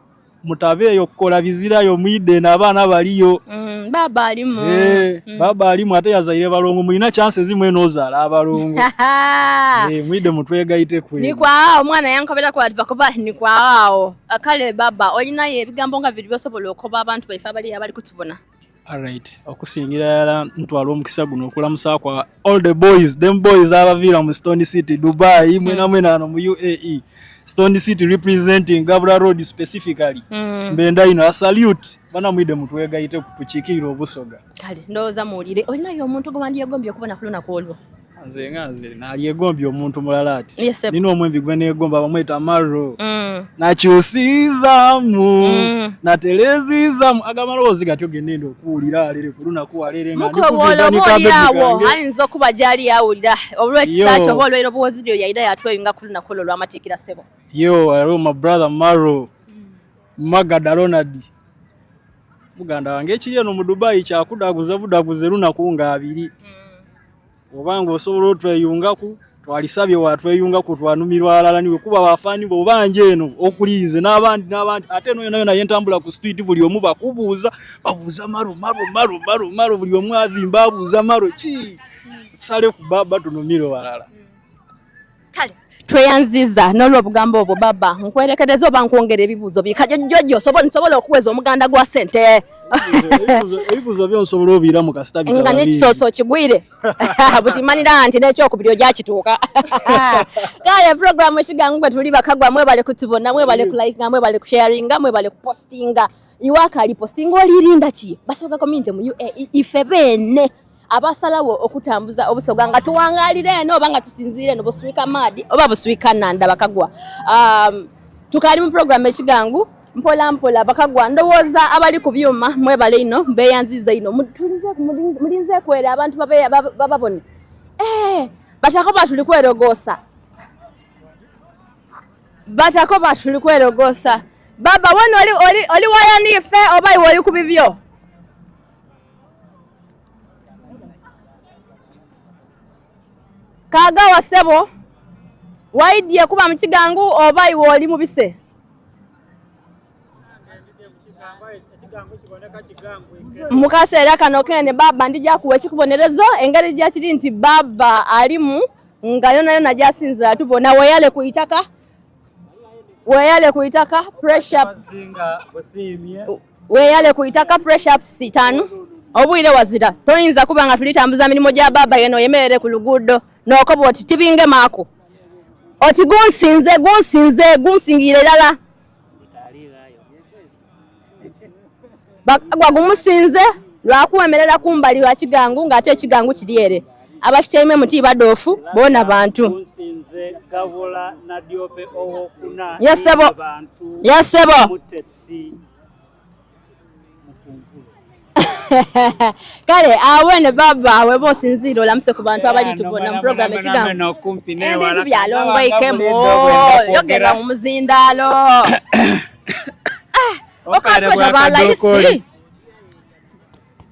mutabeyo kukola bizirayo mwide n'abaana baliyo. Baba alimu. Baba alimu ate yazaire balongo mulina chance zimwe nozaala abalongo. Mwide mutwegayite kwe. Ni kwao omwana yankobera kwa bakoba ni kwao. Akale baba olina ye bigambo nga biri byosobola okoba abantu baifa abali kutubona. Alright, okusingira ntwalo omukisa guno okulamusa kwa all the boys, them boys abavira mu Stone City, Dubai, mwena no mu UAE. Stone City representing Gabra Road specifically. Mbenda ino salute bana mwide mutwegayite kutuchikira obusoga. Kale ndoza mulire olina yo omuntu gobandi yagombye okubona kuluna kwolwo. Nze nali egombye omuntu mulala ati. Yes, nino omwembi gwe negomba bamweta Maro. Nakyusizamu natelezizamu agamalozi gatyo genendo okuwulira alere kuluna kuwalere nga ndikuvuga ayinza okuba gyali yawulira olw'ekisaati oba olw'ero obuwoziryo yayida yatweyunga kuluna kolo lw'amatiikira ssebo. Hello my brother Maro Magada Ronald muganda wange ekiri eno mu Dubai kyakudaguza budaguze lunaku nga 2 obanga osobola otweyungaku twalisabye watweyungaku twanumirwa alala niwe kuba bafani bo banje eno okulize n'abandi ate no yona yentambula ku street buli omu bakubuuza babuuza Maro buli omu avimba abuuza Maro ki sale ku baba tunumiro walala. Kale tweyanziza n'olwobugambo obwo baba nkwerekereza oba nkwongera ebibuuzo bikajjojjo sobola okuweza omuganda gwa sente. Ebibuuzo byonsobola obira mu kasitabi nga n'ekisooso kigwire butimanira nti n'ekyokubiri ojakituuka. Kale programu ekigangu gwe tuli bakagwa mwebale kutubona mwebale kulikinga mwebale kusharinga mwebale kupostinga iwaka ali postinga olirinda ki basoga community mu UAE ife bene abasalawo okutambuza obusoga nga tuwangalire eno oba nga tusinzire eno buswika madi oba buswika nanda bakagwa. Tukali mu programu ekigangu mpola bakagwa ndowooza abali ku byuma mwebale ino beyanziza ino mulinze kwera abantu bababone batako batuli kwerogosa baba wano oli wayanife oba iwe oli ku bibyo. Kagawa sebo waidye kuba mu kigangu oba iwe oli mu bise. Mukaseera kano kene baba ndija kuwa ekikubonerezo engeri gya kiri nti baba alimu nga yona jasinza tubona weyale kuitaka pressure weyale kuitaka pressure 5 obwire wazira toyinza kuba nga tulitambuza milimo gya baba yeno yemerere ku luguudo n'okoba oti tibinge maako oti gunsingire lala bagwa gumusinze lwakuwemerera kumbali lwa kigangu ng'ate ekigangu kiri ere abakitaime muti badofu bona bantu yasebo kale awene baba we bosinzira olamuse ku bantu abali tubona mu program ekigangu ebintu byalongwaikemu yogera mu muzindalo okatweta balaisi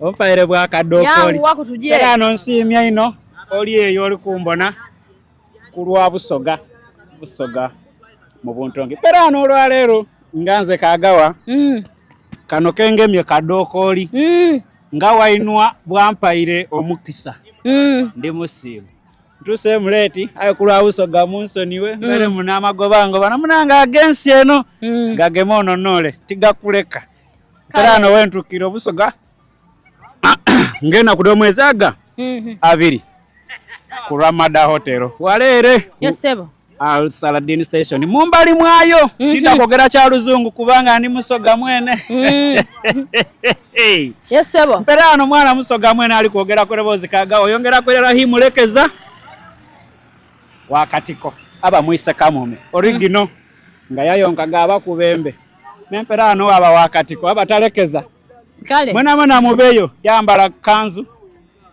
ompaire bwa kadokoli era no nsimya ino oli eyo oli kumbona kulwa busoga mu buntonge era no olwaleero nganze kagawa kano kengemye kadokoli nga wainwa bwampaire omukisa ndi musimu tuse muleti ayo kulwa busoga munsoniwe mere munamagobango bana munanga agensi eno gagemono nole tigakuleka era no wentukiro busoga ngena kudomwezaga 2 ku Ramada Hotel walere yesebo Al Saladin Station mumbali mwayo tidakogera kya luzungu kubanga ni musoga mwene yesebo perano mwana musoga mwene ali kwogera kurebozi kagawo yongera kwera himulekeza wakatiko aba mwise kamume original nga yayonkaga abakubembe nemperano aba wakatiko aba talekeza kale mwana mubeyo yambala kanzu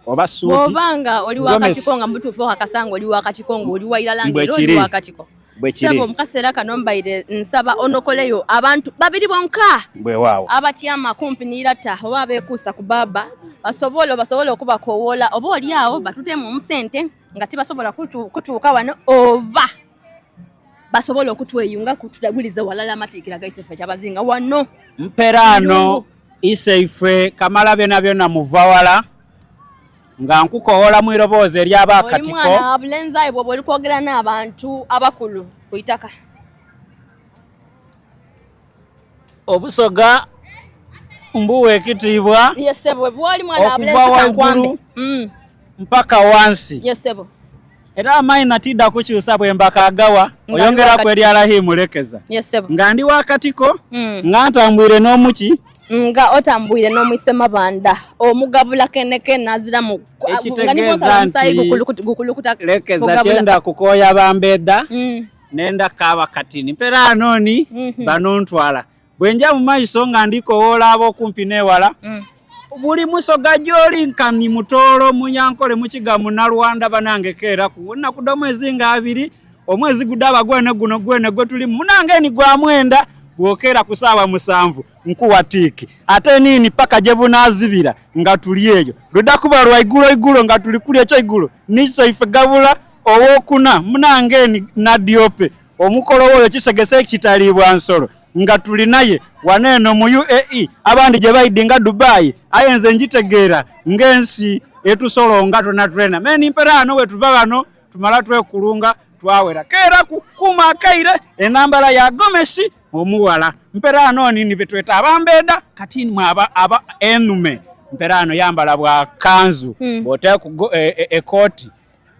oba suuti bobanga oli wakati ko nga mutufu akasanga oli wakati ko ngo oli wailalange oli wakati ko sebo mukasera kano mbaire nsaba onokoleyo abantu babiri bonka bwe waawo abatyama company irata oba bekusa ku baba basobola okuba kowola oba oli awo batutemu omusente nga tibasobola kutuuka wano oba basobola okutweyunga kutulaguliza walala amatikira gaisefe kyabazinga wano mperano iseife kamala byona muvawala nga nkukowola mu iroboozi ery'abakatiko mwana abulenza ibwo boli kwogera n'abantu abakulu kuitaka obusoga mbuwe ekitiibwa yesebo bwali mwana abulenza waigulu mpaka wansi yesebo era amaina tidda kukyusa bwe mbakagawa oyongera kweri alahimulekeza yesebo nga ndi wakatiko nga ntambwire n'omuki nga otambwire n'omwise mabanda omugabula keneke nazira mu ekitegeeza nti lekeza kyenda kukoya bambeda nenda kaba katini mpera anoni banontwala bwenja mu maiso nga ndikowoola ab'okumpi n'ewala buli musoga gy'oli nkani mutolo munyankole mukigamu na Rwanda banange keera kuwona kuda mwezi nga 2 omwezi gudaba gwene guno gwene gwe tuli munange ni gwa mwenda bwokera kusaba 7 nkuwa tiki ate nini paka je bunazibira nga tuli eyo luda kuba lwa igulo nga tuli kuli ekyo igulo niso ife gabula owokuna munange ni nadiope omukolo woyo kisegese kitalibwa nsolo nga tuli naye waneno mu UAE abandi je bayidinga Dubai ayenze njitegeera ngensi etusolonga tona trainer meni mperano we tuva bano tumala twekulunga twawera kera kuma kaire enambala ya Gomesi omuwala mperano nini betweta abambeda katini mwaba aba enume mperano yambala bwa kanzu bote ku ekoti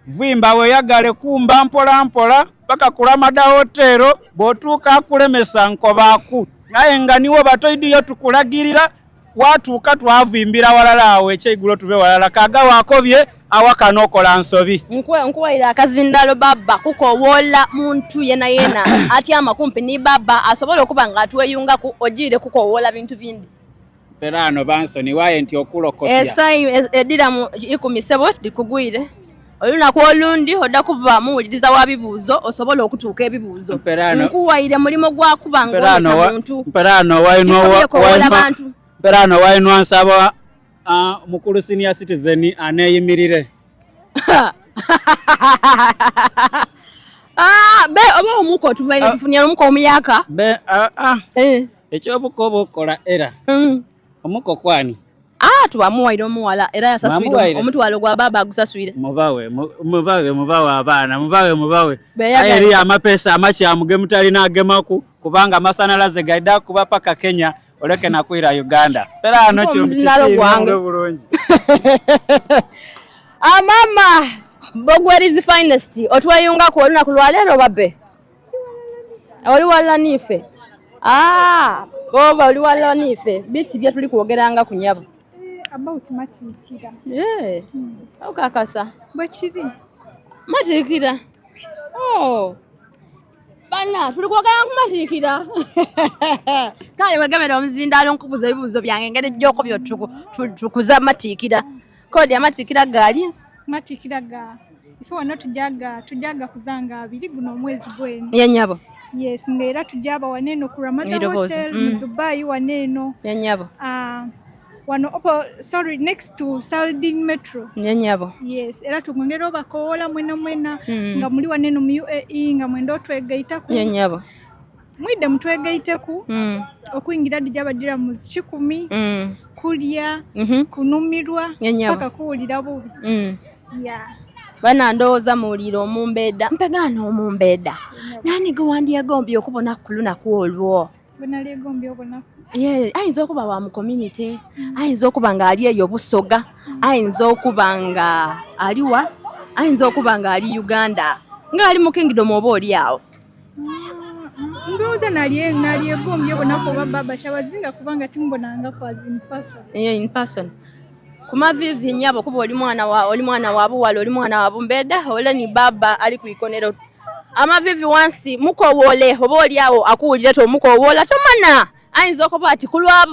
vimba we yagale kumba mpola paka kulamada hotero botuka kulemesa nkobaku naye nga niwo batoidi yo tukulagirira watu katwavimbira walala awe ekyigulo tuve walala kaga wakobye awaka nokola nsobi nkwe ila akazindalo baba kukowola muntu yena ati amakumpi ni baba asobola okuba nga atweyunga ku ojire kukowola bintu bindi perano bansoni waye nti okulokopya esai edira mu 17 dikugwire oluna kwa olundi oda kuba muwuliriza wabibuuzo osobola okutuuka ebibuuzo nkuwaire mulimo gwa kubanga omuntu perano wainwa nsaba mukulu senior citizen aneyimirire be oba omuko tubaire tufunya omuko omuyaka be ekyobukobo kola era omuko kwani tubamuwaire omuwala era yasaswire omutwalo gwa baba agusaswire mubawe abaana mubawe ayeri amapesa amacyamuge mutalina agemaku kubanga amasanalaze gaida kuba paka Kenya oleke nakwira Uganda pera ano kyomutalo bulungi mama Bogweri's finest otwayunga ko oluna kulwalero babe oli wala nife boba oli wala nife bichi bya tuli kuogeranga kunyabo about matikira okakasa bwechiri matikira bana tuli kuogeranga kumatikira kale wegamera omuzindalo nkubuza ebibuzo byange ngere jjoko byo tukuza matikira kodi amatikira gali matikira ga ife wano tujaga kuzanga 2 guno mwezi gwenu yenyabo yes ngera tujaba waneno ku Ramada Hotel mu Dubai waneno yenyabo wano sorry next to Saldin Metro yenyabo yes era tugongera obakowola mwena nga muli waneno mu UAE nga mwendo twegaita ku yenyabo mwide mutwegaite ku okuyingira dijaba dira mu 10 kulya kunumirwa paka kuwulira bubi bana ndowooza muliro omumbeda mpegana omumbeda nani gwandiye gombi okubona kuluna kwolwo bana le gombi obona ayinza okuba wa mu community ayinza okuba nga ali eyo Busoga ayinza okuba nga aliwa ayinza okuba nga ali Uganda nga ali mu kingdom oba oli awo ndowooza nali gombi obona ko baba kyabazinga kubanga timbonanga kwa in person kumavivi nyabo kuba oli mwana wa buwala oli mwana wa bumbeda ole ni baba ali kuikonero amavivi wansi mukowole oba oli awo akuwulira to mukowola tomana ayinza okuba ati kulwa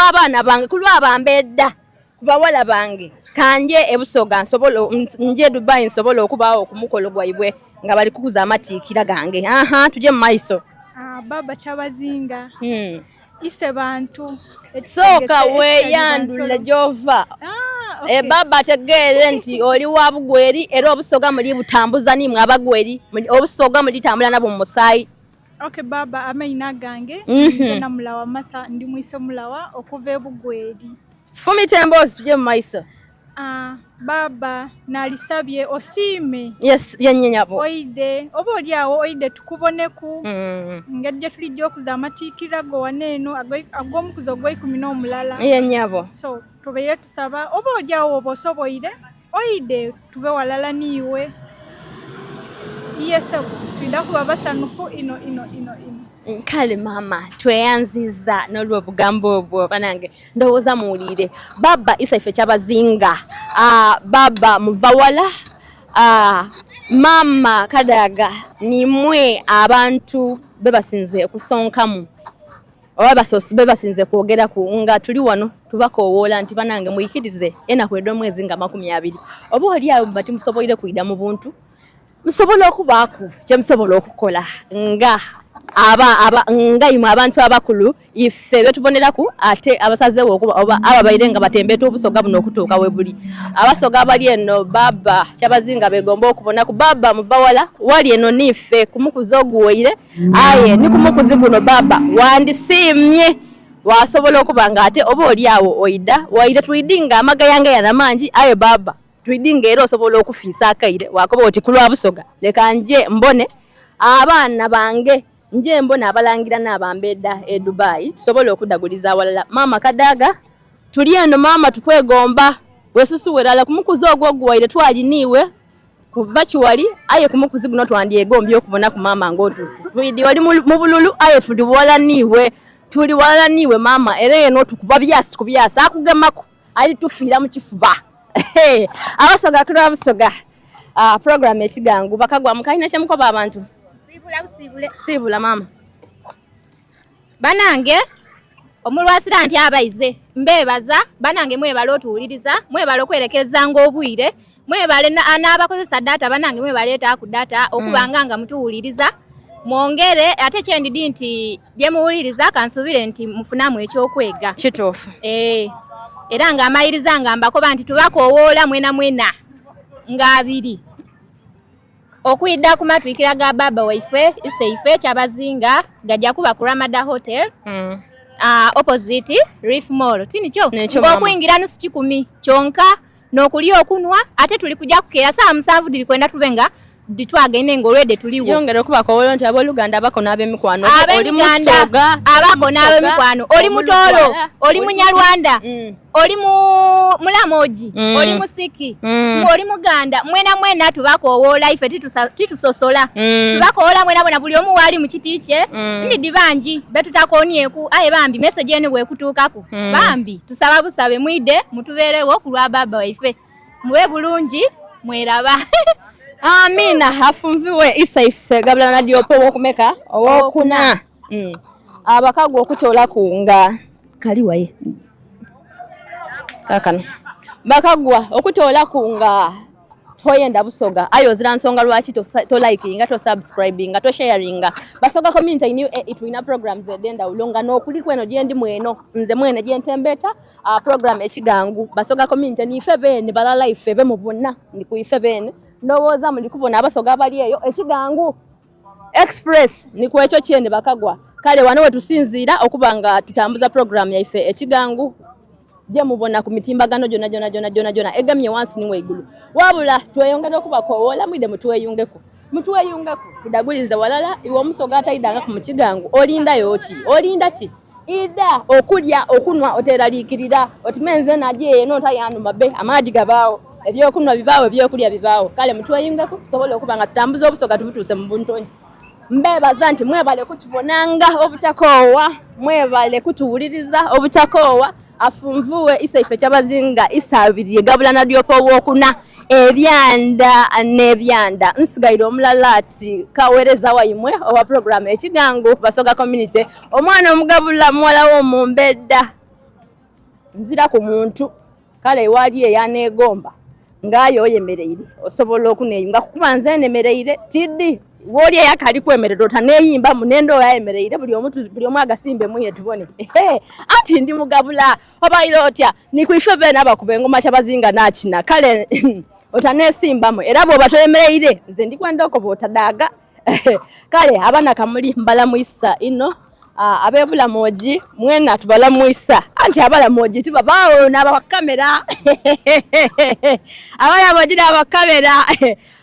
abana bange kulwa bambeda kubawala bange kanje ebusoga nsobolo nje Dubai nsobolo okubaawo okumukolo gwaibwe nga bali kukuza amatiikira gange tuje mu maiso baba Kyabazinga ise bantu soka weyandule Jova baba tegeere nti oli wa Bugweri era obusoga muli butambuza nimwe abagweri obusoga muli tambula nabo mu musaayi. Okay baba amaina gange nze na Mulawa Martha ndi mwiso Mulawa okuva e Bugweri. Fumite embozi tuje mu maiso. Baba nalisabye osime. Yes yanyenyabo. Oide obolyawo oide tukuboneku. Ngedje tulijjo kuza amatiikira go waneno ag'omukuzo gwa 10 Yenyabo. So tubeye tusaba obolyawo obosoboire oide tube walala niwe. Yeso tudakuba basanufu ino. Kale mama tweyanziza nolwo bugambo obwo banange ndowooza muwulire baba Isaife Kyabazinga baba Muvawala mama Kadaga nimwe abantu bebasinze kusonkamu oba basosi bebasinze kwogera ku nga tuli wano tubakowoola nti banange muyikirize enakwedo mwezi nga 20 oba oli awo bati musoboire kuyida mu buntu musobola okubaako kye musobola okukola nga nga imwe abantu abakulu ife betuboneraku ate abasazewo okuba oba ababaire nga batembeta obusoga buno okutuuka webuli abasoga abali eno baba Kyabazinga begomba okubona ku baba Muvawala wali eno nife kumukuza oguwoire aye ni kumukuzi guno baba wandisimye wasobola okuba nga ate oba oli awo oida waida tuidinga amagayanga yana mangi aye baba tuidinga era osobola okufiisa akaire wakoba oti kulwa busoga leka nje mbone abaana bange nje mbona abalangira n'abambedda e Dubai tusobola okudaguliza awalala mama Kadaga tuli eno mama tukwegomba wesusu werala kumukuza ogwo guwaire twaliniwe kuva kiwali aye kumukuzi guno twandyegombye okubona ku mama ng'otuuse twidi wali mu bululu aye tuli wala niwe mama era eno tukuba byasi kubyasa akugemako ali tufiira mu kifuba abasoga kulwa busoga program ekigangu bakagwa mukayina kyemukoba abantu sibula mama banange omulwasira nti abaize mbebaza banange mwebale otuwuliriza mwebale okwerekereza ng'obwire mwebale n'abakozesa data banange mwebaleeta ku data okubanga nga mutuwuliriza mwongere ate kyendidi nti bye muwuliriza kansubire nti mufunamu ekyokwega kituufu era nga amayiriza nga mbakoba nti tubakowoola mwena nga abiri okuyida ku matwikira ga baba waife Isaife Kyabazinga gajja kuba ku Ramada Hotel opposite Reef Mall tinicho ng'okuyingira nusu 10 kyonka n'okulya okunwa ate tuli kujja kukeera saa 7 diri kwenda tubenga ditwagene ngolwede tuliwo yongera okubako wolonti aboluganda abako n'abemikwano oli musoga abako n'abemikwano oli mutoro oli munyarwanda oli mulamoji oli musiki oli muganda mwena tubakowoola ife titusosola tubakowoola mwena bona buli omu wali mu kiti kye ndi dibanji betutakonyeku aye bambi message ene bwekutuukako bambi tusaba busabe mwide mutubeerewo ku lwa baba waife muwe bulungi mweraba Amina hafunviwe Isaife gabula na diopo wokumeka owokuna abakagwa okutola kunga kaliwaye kakano bakagwa okutola kunga toyenda busoga ayo zira nsonga lwaki to likinga to subscribinga to sharinga basoga community new itwina programs edenda ulonga no kuli kweno jendi mweno nze mwene jentembeta program ekigangu basoga community ni febene balala ifebe mubona ndi kuifebene ndowooza muli kubona abasoga abali eyo ekigangu express ni kwekyo kyende bakagwa kale wano wetusinziira okubanga tutambuza program yaife ekigangu je mubona ku mitimbagano jona egamye wansi ni weigulu wabula tweyongera okubakowoola mwide mutweyungeko tudagulize walala iwo musoga ataidanga ku mukigangu olinda ki ida okulya okunwa oteralikirira otimenze naje eno tayanu mabe amadi gabaawo ebyokunwa bibaawo ebyokulya bibaawo kale mutweyungeko sobola okubanga tutambuza obusoga tubutuse mu buntonyi mbebaza nti mwebale kutubonanga obutakoowa mwebale kutuwuliriza obutakoowa afunvuwe Isaife Kyabazinga isabiriye gabula na diopo wokuna ebyanda nsigaire omulala ati kawereza waimwe owa program ekigangu basoga community omwana omugabula mwala wo mumbedda nzira ku muntu kale wali eyanegomba ngayo yemereire osobola okuneyunga kubanza nemereire tiddi woli yakali kwemerera otaneyimba munendo yayemereire buli omu agasimbe muye tubone ati ndi mugabula obayiro otya nikwife bena abakuba engoma kyabazinga nakina kale otanesimbamo era bwoba toyemereire nze ndikwenda okobota daga kale abana kamuli mbala muisa ino abebulamoji mwena tubala muisa anti abalamoji tibabawo naba kamera abalamoji naba kamera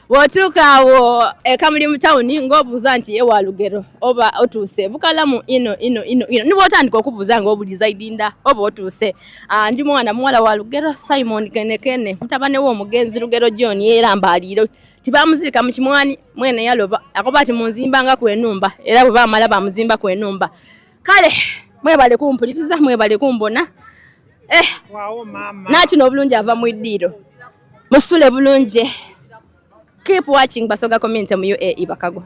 wotukawo kamuli mu town ngobuza nti ye walugero oba otuse bukalamu ino nibo otandika okubuza ngobuliza idinda oba otuse ndi mwana mwala walugero Simon Kenekene mutabane wo mugenzi Lugero John yerambaliro tibamuzika mu kimwani mwene yaloba akobati munzimbanga kwenumba era bwe bamala bamuzimba kwenumba kale mwebale kumpuliriza mwebale kumbona wawo mama nakino obulungi ava mu iddiro musule bulungi. Keep watching Basoga Community mu UAE Bakago.